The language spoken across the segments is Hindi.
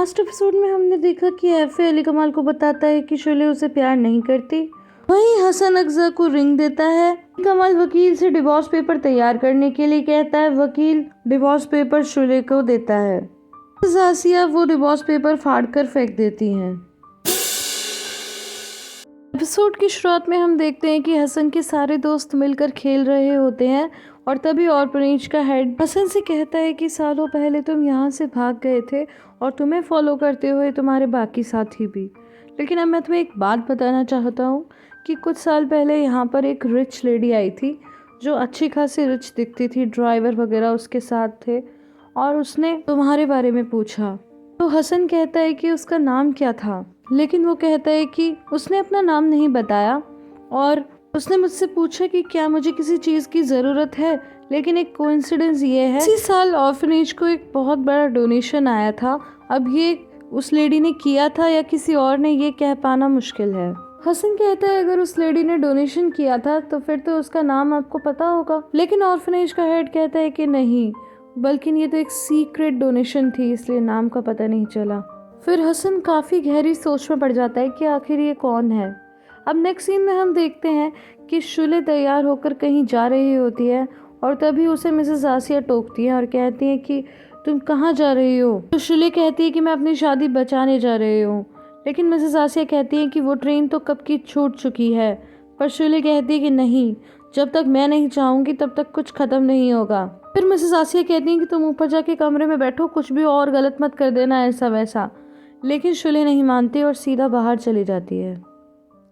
लास्ट एपिसोड में हमने देखा कि एफे अली कमाल को बताता है कि शोले उसे प्यार नहीं करती। वहीं हसन अक्जा को रिंग देता है। कमाल वकील से डिवोर्स पेपर तैयार करने के लिए कहता है। वकील डिवोर्स पेपर शोले को देता है। आसिया वो डिवोर्स पेपर फाड़कर फेंक देती हैं। एपिसोड की शुरुआत में हम देखते हैं कि हसन के सारे दोस्त मिलकर खेल रहे होते हैं और तभी ऑर्फनेज का हेड हसन से कहता है कि सालों पहले तुम यहाँ से भाग गए थे और तुम्हें फॉलो करते हुए तुम्हारे बाकी साथी भी। लेकिन अब मैं तुम्हें एक बात बताना चाहता हूँ कि कुछ साल पहले यहाँ पर एक रिच लेडी आई थी जो अच्छी खासी रिच दिखती थी, ड्राइवर वगैरह उसके साथ थे, और उसने तुम्हारे बारे में पूछा। तो हसन कहता है कि उसका नाम क्या था, लेकिन वो कहता है कि उसने अपना नाम नहीं बताया और उसने मुझसे पूछा कि क्या मुझे किसी चीज़ की ज़रूरत है। लेकिन एक कोइंसिडेंस ये है, इसी साल ऑर्फनेज को एक बहुत बड़ा डोनेशन आया था। अब ये उस लेडी ने किया था या किसी और ने, ये कह पाना मुश्किल है। हसन कहता है अगर उस लेडी ने डोनेशन किया था तो फिर तो उसका नाम आपको पता होगा। लेकिन ऑर्फनेज का हेड कहता है कि नहीं, बल्कि ये तो एक सीक्रेट डोनेशन थी, इसलिए नाम का पता नहीं चला। फिर हसन काफ़ी गहरी सोच में पड़ जाता है कि आखिर ये कौन है। अब नेक्स्ट सीन में हम देखते हैं कि शुले तैयार होकर कहीं जा रही होती है और तभी उसे मिसेस आसिया टोकती है और कहती है कि तुम कहाँ जा रही हो। तो शुले कहती है कि मैं अपनी शादी बचाने जा रही हूँ। लेकिन मिसेस आसिया कहती है कि वो ट्रेन तो कब की छूट चुकी है। पर शुले कहती है कि नहीं, जब तक मैं नहीं चाहूँगी तब तक कुछ ख़त्म नहीं होगा। फिर मिसेस आसिया कहती है कि तुम ऊपर जाके कमरे में बैठो, कुछ भी और गलत मत कर देना ऐसा वैसा। लेकिन शुले नहीं मानती और सीधा बाहर चली जाती है।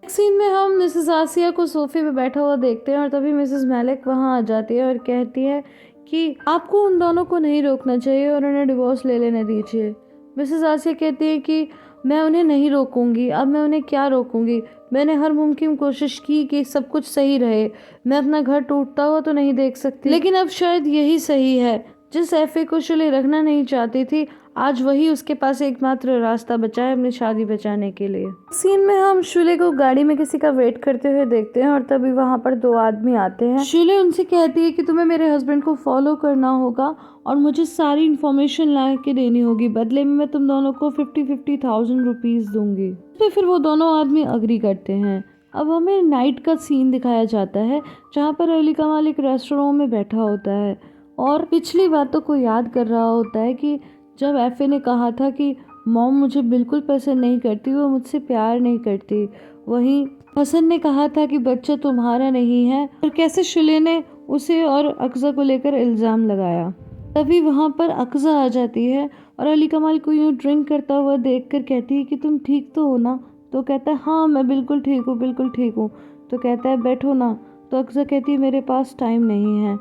सीन में हम मिसेस आसिया को सोफे पे बैठा हुआ देखते हैं और तभी मिसेस मैलिक वहाँ आ जाती है और कहती है कि आपको उन दोनों को नहीं रोकना चाहिए और उन्हें डिवोर्स ले लेने दीजिए। मिसेस आसिया कहती है कि मैं उन्हें नहीं रोकूंगी, अब मैं उन्हें क्या रोकूंगी। मैंने हर मुमकिन कोशिश की कि सब कुछ सही रहे। मैं अपना घर टूटता हुआ तो नहीं देख सकती, लेकिन अब शायद यही सही है। जिस एफए को शुले रखना नहीं चाहती थी, आज वही उसके पास एकमात्र रास्ता बचा है अपनी शादी बचाने के लिए। सीन में हम शुले को गाड़ी में किसी का वेट करते हुए देखते हैं और तभी वहाँ पर दो आदमी आते हैं। शुले उनसे कहती है कि तुम्हें मेरे हस्बैंड को फॉलो करना होगा और मुझे सारी इन्फॉर्मेशन ला के देनी होगी, बदले में मैं तुम दोनों को 50,000 रुपीज दूंगी। तो फिर वो दोनों आदमी अग्री करते हैं। अब हमें नाइट का सीन दिखाया जाता है जहाँ पर अली कमाल एक रेस्टोरेंट में बैठा होता है और पिछली बातों को याद कर रहा होता है कि जब एफए ने कहा था कि मॉम मुझे बिल्कुल पसंद नहीं करती, वो मुझसे प्यार नहीं करती। वहीं हसन ने कहा था कि बच्चा तुम्हारा नहीं है, और कैसे शुले ने उसे और अक्जा को लेकर इल्ज़ाम लगाया। तभी वहाँ पर अक्जा आ जाती है और अली कमाल को यूँ ड्रिंक करता हुआ देखकर कहती है कि तुम ठीक तो हो ना। तो कहता है हाँ मैं बिल्कुल ठीक हूँ, बिल्कुल ठीक हूँ। तो कहता है बैठो ना। तो अक्जा कहती है मेरे पास टाइम नहीं है।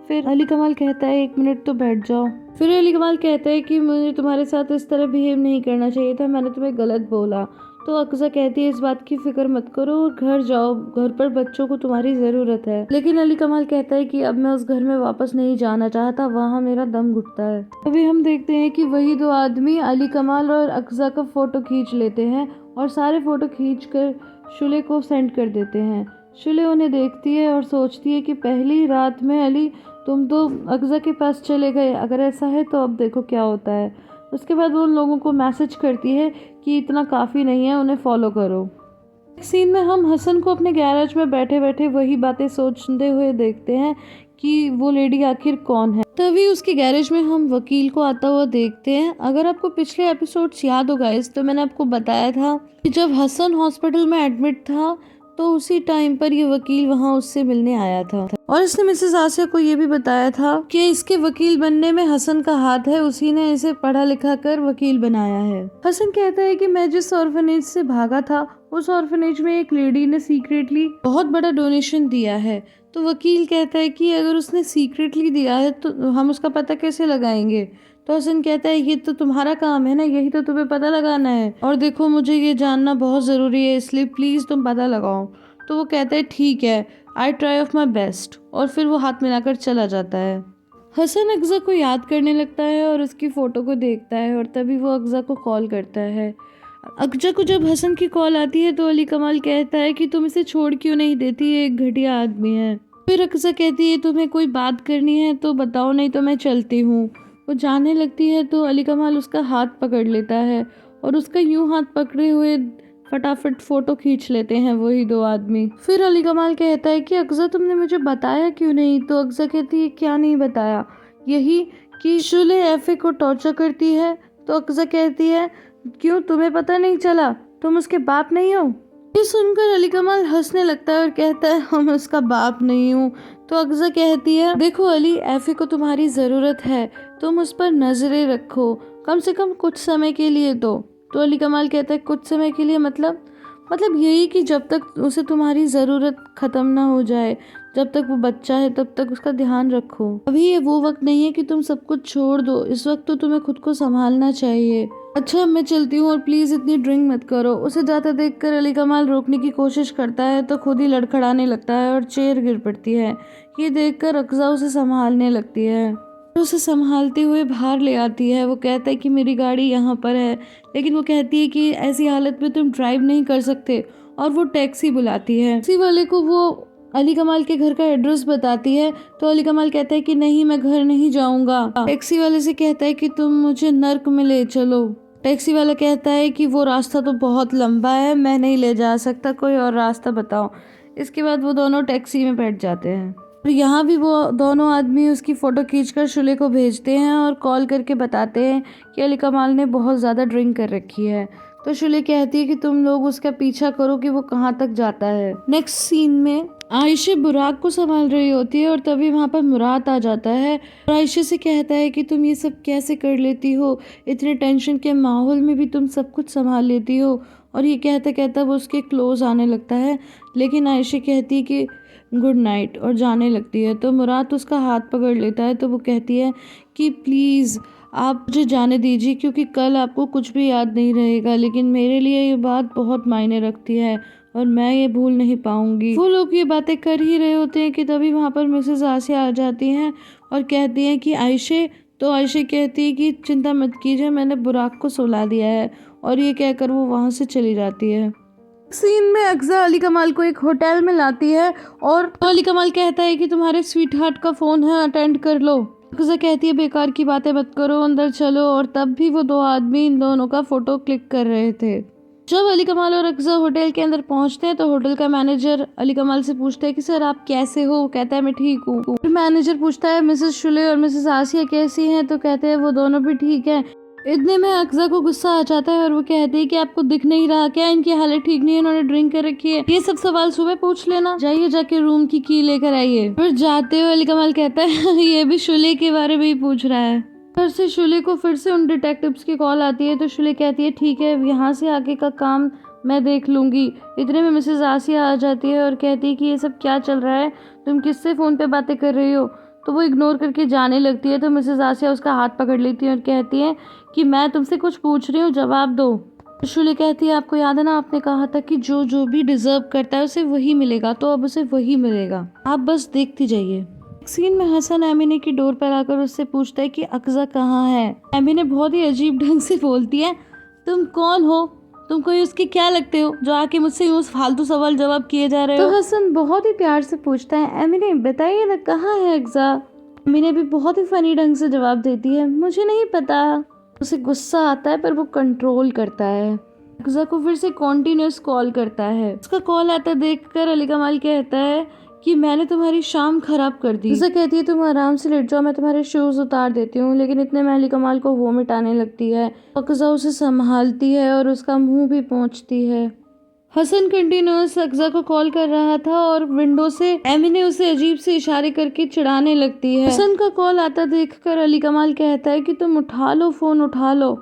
फिर अली कमाल कहता है 1 मिनट तो बैठ जाओ। फिर अली कमाल कहता है कि मुझे तुम्हारे साथ इस तरह बिहेव नहीं करना चाहिए था, मैंने तुम्हें गलत बोला। तो अक्जा कहती है इस बात की फिक्र मत करो और घर जाओ, घर पर बच्चों को तुम्हारी ज़रूरत है। लेकिन अली कमाल कहता है कि अब मैं उस घर में वापस नहीं जाना चाहता, वहाँ मेरा दम घुटता है। अभी हम देखते हैं कि वही दो आदमी अली कमाल और अक्जा का फ़ोटो खींच लेते हैं और सारे फ़ोटो खींच कर शुले को सेंड कर देते हैं। शुले उन्हें देखती है और सोचती है कि पहली रात में अली तुम तो अक्जा के पास चले गए, अगर ऐसा है तो अब देखो क्या होता है। उसके बाद वो उन लोगों को मैसेज करती है कि इतना काफ़ी नहीं है, उन्हें फॉलो करो। सीन में हम हसन को अपने गैराज में बैठे बैठे वही बातें सोचते हुए देखते हैं कि वो लेडी आखिर कौन है। तभी उसके गैरेज में हम वकील को आता हुआ देखते हैं। अगर आपको पिछले एपिसोड्स याद हो गाइस, तो मैंने आपको बताया था कि जब हसन हॉस्पिटल में एडमिट था तो उसी टाइम पर ये वकील वहाँ उससे मिलने आया था और इसने मिसेस आसिया को ये भी बताया था कि इसके वकील बनने में हसन का हाथ है, उसी ने इसे पढ़ा लिखा कर वकील बनाया है। हसन कहता है कि मैं जिस ऑर्फनेज से भागा था उस ऑर्फनेज में एक लेडी ने सीक्रेटली बहुत बड़ा डोनेशन दिया है। तो वकील कहता है कि अगर उसने सीक्रेटली दिया है तो हम उसका पता कैसे लगाएंगे। तो हसन कहता है ये तो तुम्हारा काम है ना, यही तो तुम्हें पता लगाना है, और देखो मुझे ये जानना बहुत ज़रूरी है, इसलिए प्लीज़ तुम पता लगाओ। तो वो कहता है ठीक है, I try of my best, और फिर वो हाथ मिलाकर चला जाता है। हसन अक्जा को याद करने लगता है और उसकी फ़ोटो को देखता है और तभी वो अक्जा को कॉल करता है। अक्जा को जब हसन की कॉल आती है तो अली कमाल कहता है कि तुम इसे छोड़ क्यों नहीं देती, ये एक घटिया आदमी है। फिर अक्जा कहती है तुम्हें कोई बात करनी है तो बताओ, नहीं तो मैं चलती हूँ। वो जाने लगती है तो अली कमाल उसका हाथ पकड़ लेता है और उसका यूं हाथ पकड़े हुए फटाफट फोटो खींच लेते हैं वही दो आदमी। फिर अली कमाल कहता है कि अक्सा तुमने मुझे बताया क्यों नहीं? तो अक्सा कहती है क्या नहीं बताया? यही कि शुले एफे को टॉर्चर करती है। तो अक्सा कहती है क्यों तुम्हें पता नहीं चला? तुम उसके बाप नहीं हो? ये सुनकर अली कमाल हंसने लगता है और कहता है हम उसका बाप नहीं हूँ। तो अक्सा कहती है देखो अली, एफे को तुम्हारी ज़रूरत है, तुम उस पर नजरें रखो, कम से कम कुछ समय के लिए तो अली कमाल कहता है कुछ समय के लिए मतलब यही कि जब तक उसे तुम्हारी ज़रूरत ख़त्म ना हो जाए, जब तक वो बच्चा है तब तक उसका ध्यान रखो। अभी ये वो वक्त नहीं है कि तुम सब कुछ छोड़ दो, इस वक्त तो तुम्हें खुद को संभालना चाहिए। अच्छा मैं चलती हूँ और प्लीज़ इतनी ड्रिंक मत करो। उसे जाता देखकर अली कमाल रोकने की कोशिश करता है तो खुद ही लड़खड़ाने लगता है और चेयर गिर पड़ती है। ये देखकर अक्सा उसे संभालने लगती है, उसे संभालते हुए बाहर ले आती है। वो कहता है कि मेरी गाड़ी यहाँ पर है, लेकिन वो कहती है कि ऐसी हालत में तुम ड्राइव नहीं कर सकते और वो टैक्सी बुलाती है। टैक्सी वाले को वो अली कमाल के घर का एड्रेस बताती है तो अली कमाल कहता है कि नहीं मैं घर नहीं जाऊंगा। टैक्सी वाले से कहता है कि तुम मुझे नर्क में ले चलो। टैक्सी वाला कहता है कि वो रास्ता तो बहुत लंबा है, मैं नहीं ले जा सकता, कोई और रास्ता बताओ। इसके बाद वो दोनों टैक्सी में बैठ जाते हैं और यहाँ भी वो दोनों आदमी उसकी फ़ोटो खींचकर शुले को भेजते हैं और कॉल करके बताते हैं कि अली कमाल ने बहुत ज़्यादा ड्रिंक कर रखी है। तो शुले कहती है कि तुम लोग उसका पीछा करो कि वो कहाँ तक जाता है। नेक्स्ट सीन में आयशा बुराक को संभाल रही होती है और तभी वहाँ पर मुराद आ जाता है और आयशा से कहता है कि तुम ये सब कैसे कर लेती हो, इतने टेंशन के माहौल में भी तुम सब कुछ संभाल लेती हो। और ये कहता कहता वो उसके क्लोज आने लगता है, लेकिन आयशा कहती है कि गुड नाइट और जाने लगती है। तो मुराद उसका हाथ पकड़ लेता है तो वो कहती है कि प्लीज़ आप मुझे जाने दीजिए, क्योंकि कल आपको कुछ भी याद नहीं रहेगा, लेकिन मेरे लिए ये बात बहुत मायने रखती है और मैं ये भूल नहीं पाऊंगी। वो लोग ये बातें कर ही रहे होते हैं कि तभी वहाँ पर मिसेस आसिया आ जाती हैं और कहती हैं कि आयशा। तो आयशा कहती है कि चिंता मत कीजिए, मैंने बुराक को सुला दिया है, और ये कहकर वो वहाँ से चली जाती है। सीन में अक्सा अली कमाल को एक होटल में लाती है और अली कमाल कहता है कि तुम्हारे स्वीट हार्ट का फ़ोन है, अटेंड कर लो। अक्सा कहती है बेकार की बातें मत करो, अंदर चलो। और तब भी वो दो आदमी इन दोनों का फ़ोटो क्लिक कर रहे थे। जब अली कमाल और अक्सा होटल के अंदर पहुंचते हैं तो होटल का मैनेजर अली कमाल से पूछता है कि सर आप कैसे हो? कहता है मैं ठीक हूँ। फिर मैनेजर पूछता है मिसेस शुले और मिसेस आसिया कैसी हैं? तो कहते हैं वो दोनों भी ठीक हैं। इतने में अक्सा को गुस्सा आ जाता है और वो कहती है कि आपको दिख नहीं रहा क्या इनकी हालत ठीक नहीं है, इन्होंने ड्रिंक कर रखी है? ये सब सवाल सुबह पूछ लेना, जाइए जाके रूम की की लेकर आइए। फिर जाते हुए अली कमाल कहता है ये भी शुले के बारे में ही पूछ रहा है। घर से शुले को फिर से उन डिटेक्टिव्स की कॉल आती है तो शुले कहती है ठीक है, यहाँ से आगे का काम मैं देख लूँगी। इतने में मिसेस आसिया आ जाती है और कहती है कि ये सब क्या चल रहा है, तुम किससे फ़ोन पे बातें कर रही हो? तो वो इग्नोर करके जाने लगती है तो मिसेस आसिया उसका हाथ पकड़ लेती है और कहती है कि मैं तुमसे कुछ पूछ रही हूँ, जवाब दो। शुले कहती है आपको याद है ना, आपने कहा था कि जो जो भी डिजर्व करता है उसे वही मिलेगा, तो अब उसे वही मिलेगा, आप बस देखती जाइए। सीन में हसन एमिने की डोर पर आकर उससे पूछता है कि अक्सा कहाँ है। एमिने बहुत ही अजीब ढंग से बोलती है तुम कौन हो, तुम कोई उसके क्या लगते हो जो आके मुझसे यूँ फालतू सवाल जवाब किए जा रहे हो? तो हसन बहुत ही प्यार से पूछता है एमिने बताइए ना कहाँ है अक्सा? एमिने भी बहुत ही फनी ढंग से जवाब देती है मुझे नहीं पता। उसे गुस्सा आता है पर वो कंट्रोल करता है। अक्सा को फिर से कॉन्टिन्यूस कॉल करता है। उसका कॉल आता देखकर अली कमाल कहता है कि मैंने तुम्हारी शाम खराब कर दी। अक्सा कहती है तुम आराम से लेट जाओ, मैं तुम्हारे शूज उतार देती हूँ, लेकिन इतने में अली कमाल को वोमिट आने लगती है। अक्सा उसे संभालती है और उसका मुंह भी पोंछती है। हसन कंटिन्यूस अक्सा को कॉल कर रहा था और विंडो से एमिने उसे अजीब से इशारे करके चिढ़ाने लगती है। हसन का कॉल आता देखकर अली कमाल कहता है कि तुम उठा लो, फोन उठा लो।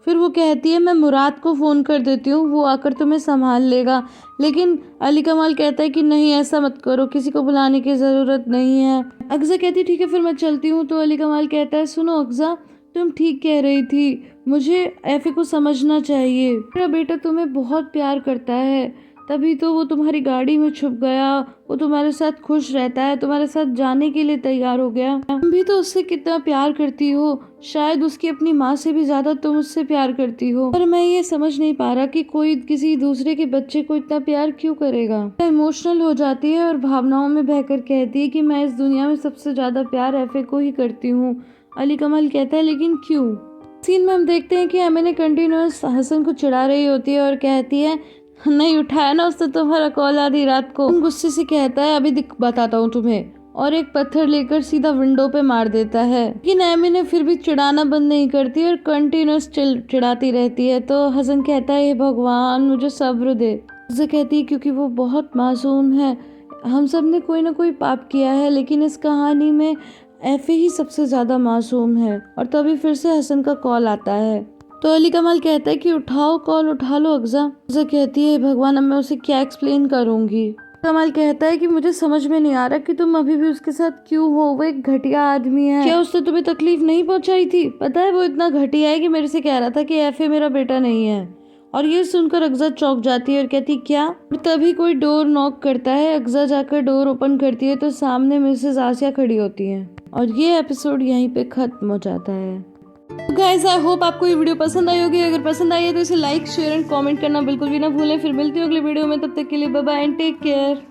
फिर वो कहती है मैं मुराद को फ़ोन कर देती हूँ, वो आकर तुम्हें संभाल लेगा। लेकिन अली कमाल कहता है कि नहीं ऐसा मत करो, किसी को बुलाने की ज़रूरत नहीं है। अक्सा कहती है ठीक है फिर मैं चलती हूँ। तो अली कमाल कहता है सुनो अक्सा, तुम ठीक कह रही थी, मुझे एफे को समझना चाहिए, मेरा बेटा तुम्हें बहुत प्यार करता है, तभी तो वो तुम्हारी गाड़ी में छुप गया, वो तुम्हारे साथ खुश रहता है, तुम्हारे साथ जाने के लिए तैयार हो गया। तुम भी तो उससे कितना प्यार करती हो, शायद उसकी अपनी माँ से भी ज्यादा तुम उससे प्यार करती हो, पर मैं ये समझ नहीं पा रहा कि कोई किसी दूसरे के बच्चे को इतना प्यार क्यों करेगा। इमोशनल हो जाती है और भावनाओं में बहकर कहती है कि मैं इस दुनिया में सबसे ज्यादा प्यार एफे को ही करती हूँ। अली कमाल कहता है लेकिन क्यों। सीन में हम देखते हैं कि एमिने कंटिन्यूअस हसन को चिढ़ा रही होती है और कहती है नहीं उठाया ना उसने तुम्हारा कॉल आधी रात को। गुस्से से कहता है अभी बताता हूँ तुम्हें, और एक पत्थर लेकर सीधा विंडो पे मार देता है। लेकिन एमिने फिर भी चिढ़ाना बंद नहीं करती और कंटिन्यूअस चिढ़ाती रहती है। तो हसन कहता है हे भगवान मुझे सब्र दे। उसे कहती है क्योंकि वो बहुत मासूम है, हम सब ने कोई ना कोई पाप किया है, लेकिन इस कहानी में एफे ही सबसे ज्यादा मासूम है। और तभी फिर से हसन का कॉल आता है। तो अली कमाल कहता है कि उठाओ कॉल, उठा लो अगजा। उसे कहती है भगवान अब मैं उसे क्या एक्सप्लेन करूंगी। कमाल कहता है कि मुझे समझ में नहीं आ रहा कि तुम अभी भी उसके साथ क्यों हो, वो एक घटिया आदमी है। क्या उसने तुम्हें तकलीफ नहीं पहुंचाई थी? पता है वो इतना घटिया है कि मेरे से कह रहा था कि एफे मेरा बेटा नहीं है। और ये सुनकर अगजा चौंक जाती है और कहती क्या। और तभी कोई डोर नॉक करता है। अगजा जाकर डोर ओपन करती है तो सामने मिसेस आसिया खड़ी होती है। और ये एपिसोड यहीं पे खत्म हो जाता है। गाइस आई होप आपको ये वीडियो पसंद आई होगी। अगर पसंद आई है तो इसे लाइक शेयर एंड कमेंट करना बिल्कुल भी ना भूलें। फिर मिलती हूँ अगले वीडियो में, तब तक के लिए bye bye and take care.